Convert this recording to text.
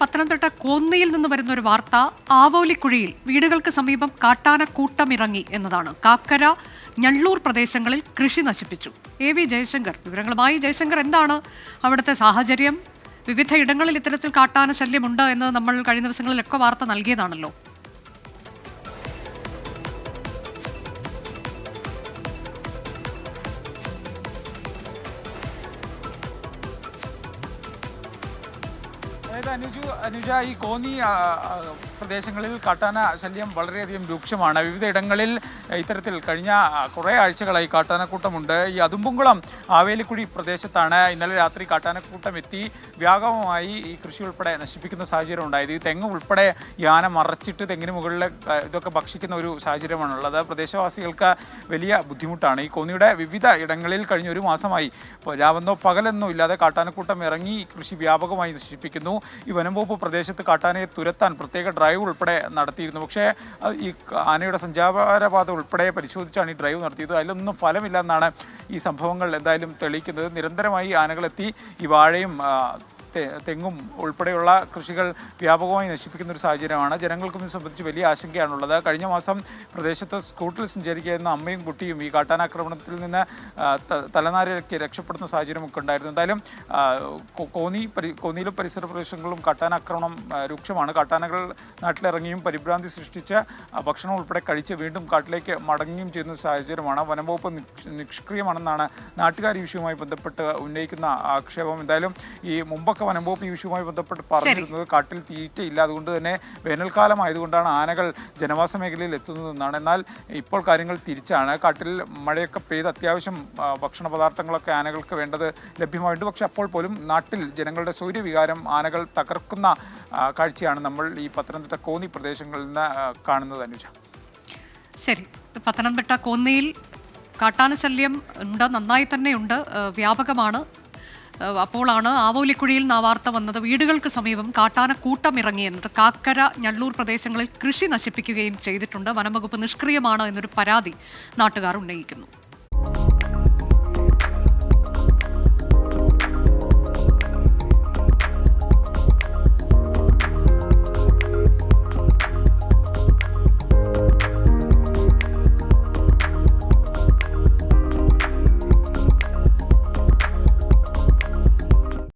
പത്തനംതിട്ട കോന്നിയിൽ നിന്ന് വരുന്ന ഒരു വാർത്ത ആവോലിക്കുഴിയിൽ വീടുകൾക്ക് സമീപം കാട്ടാന കൂട്ടമിറങ്ങി എന്നതാണ്. കാക്കര ഞള്ളൂർ പ്രദേശങ്ങളിൽ കൃഷി നശിപ്പിച്ചു. AV ജയശങ്കർ വിവരങ്ങളുമായി. ജയശങ്കർ, എന്താണ് അവിടുത്തെ സാഹചര്യം? വിവിധ ഇടങ്ങളിൽ ഇത്തരത്തിൽ കാട്ടാന ശല്യമുണ്ട് എന്ന് നമ്മൾ കഴിഞ്ഞ ദിവസങ്ങളിലൊക്കെ വാർത്ത നൽകിയതാണല്ലോ. അനുജ, ഈ കോന്നി പ്രദേശങ്ങളിൽ കാട്ടാന ശല്യം വളരെയധികം രൂക്ഷമാണ്. വിവിധ ഇടങ്ങളിൽ ഇത്തരത്തിൽ കഴിഞ്ഞ കുറേ ആഴ്ചകളായി കാട്ടാനക്കൂട്ടമുണ്ട്. ഈ അതുമ്പുംകുളം ആവേലിക്കുഴി പ്രദേശത്താണ് ഇന്നലെ രാത്രി കാട്ടാനക്കൂട്ടം എത്തി വ്യാപകമായി ഈ കൃഷി ഉൾപ്പെടെ നശിപ്പിക്കുന്ന സാഹചര്യം ഉണ്ടായത്. ഈ തെങ്ങ് ഉൾപ്പെടെ യാന മറച്ചിട്ട് തെങ്ങിന് മുകളിൽ ഇതൊക്കെ ഭക്ഷിക്കുന്ന ഒരു സാഹചര്യമാണുള്ളത്. പ്രദേശവാസികൾക്ക് വലിയ ബുദ്ധിമുട്ടാണ്. ഈ കോന്നിയുടെ വിവിധ ഇടങ്ങളിൽ കഴിഞ്ഞ ഒരു മാസമായി രാവെന്നോ പകലെന്നോ ഇല്ലാതെ കാട്ടാനക്കൂട്ടം ഇറങ്ങി കൃഷി വ്യാപകമായി നശിപ്പിക്കുന്നു. ഈ വനംവകുപ്പ് പ്രദേശത്ത് കാട്ടാനയെ തുരത്താൻ പ്രത്യേക ഡ്രൈവ് ഉൾപ്പെടെ നടത്തിയിരുന്നു. പക്ഷേ ഈ ആനയുടെ സഞ്ചാരപാത ഉൾപ്പെടെ പരിശോധിച്ചാണ് ഈ ഡ്രൈവ് നടത്തിയത്. അതിലൊന്നും ഫലമില്ലെന്നാണ് ഈ സംഭവങ്ങൾ എന്തായാലും തെളിയിക്കുന്നത്. നിരന്തരമായി ആനകളെത്തി ഈ വാഴയും തെങ്ങും ഉൾപ്പെടെയുള്ള കൃഷികൾ വ്യാപകമായി നശിപ്പിക്കുന്ന ഒരു സാഹചര്യമാണ്. ജനങ്ങൾക്കും ഇത് സംബന്ധിച്ച് വലിയ ആശങ്കയാണുള്ളത്. കഴിഞ്ഞ മാസം പ്രദേശത്ത് സ്കൂട്ടറിൽ സഞ്ചരിക്കുന്ന അമ്മയും കുട്ടിയും ഈ കാട്ടാനാക്രമണത്തിൽ നിന്ന് തലനാരിഴയ്ക്ക് രക്ഷപ്പെടുന്ന സാഹചര്യമൊക്കെ ഉണ്ടായിരുന്നു. എന്തായാലും കോന്നിയിലും പരിസര പ്രദേശങ്ങളിലും കാട്ടാനാക്രമണം രൂക്ഷമാണ്. കാട്ടാനകൾ നാട്ടിലിറങ്ങിയും പരിഭ്രാന്തി സൃഷ്ടിച്ച് ഭക്ഷണം ഉൾപ്പെടെ കഴിച്ച് വീണ്ടും കാട്ടിലേക്ക് മടങ്ങുകയും ചെയ്യുന്ന സാഹചര്യമാണ്. വനംവകുപ്പ് നിഷ്ക്രിയമാണെന്നാണ് നാട്ടുകാർ ഈ വിഷയവുമായി ബന്ധപ്പെട്ട് ഉന്നയിക്കുന്ന ആക്ഷേപം. എന്തായാലും ഈ മുമ്പൊക്കെ വനംവകുപ്പ് ഈ വിഷയവുമായി ബന്ധപ്പെട്ട് പറഞ്ഞിരുന്നത് കാട്ടിൽ തീറ്റയില്ല, അതുകൊണ്ട് തന്നെ വേനൽക്കാലം ആയതുകൊണ്ടാണ് ആനകൾ ജനവാസ മേഖലയിൽ എത്തുന്നതെന്നാണ്. എന്നാൽ ഇപ്പോൾ കാര്യങ്ങൾ തിരിച്ചാണ്. കാട്ടിൽ മഴയൊക്കെ പെയ്ത് അത്യാവശ്യം ഭക്ഷണ പദാർത്ഥങ്ങളൊക്കെ ആനകൾക്ക് വേണ്ടത് ലഭ്യമായിട്ടുണ്ട്. പക്ഷെ അപ്പോൾ പോലും നാട്ടിൽ ജനങ്ങളുടെ സൗര്യവികാരം ആനകൾ തകർക്കുന്ന കാഴ്ചയാണ് നമ്മൾ ഈ പത്തനംതിട്ട കോന്നി പ്രദേശങ്ങളിൽ നിന്ന് കാണുന്നത്. അനുജ, ശരി. പത്തനംതിട്ട കോന്നിയിൽ കാട്ടാന ശല്യം ഉണ്ട്, നന്നായി തന്നെയുണ്ട്, വ്യാപകമാണ്. അപ്പോഴാണ് ആവോലിക്കുഴിയിൽ നിന്ന് ആ വാർത്ത വന്നത്. വീടുകൾക്ക് സമീപം കാട്ടാന കൂട്ടമിറങ്ങിയെന്നത് കാക്കര ഞള്ളൂർ പ്രദേശങ്ങളിൽ കൃഷി നശിപ്പിക്കുകയും ചെയ്തിട്ടുണ്ട്. വനംവകുപ്പ് നിഷ്ക്രിയമാണ് എന്നൊരു പരാതി നാട്ടുകാർ ഉന്നയിക്കുന്നു.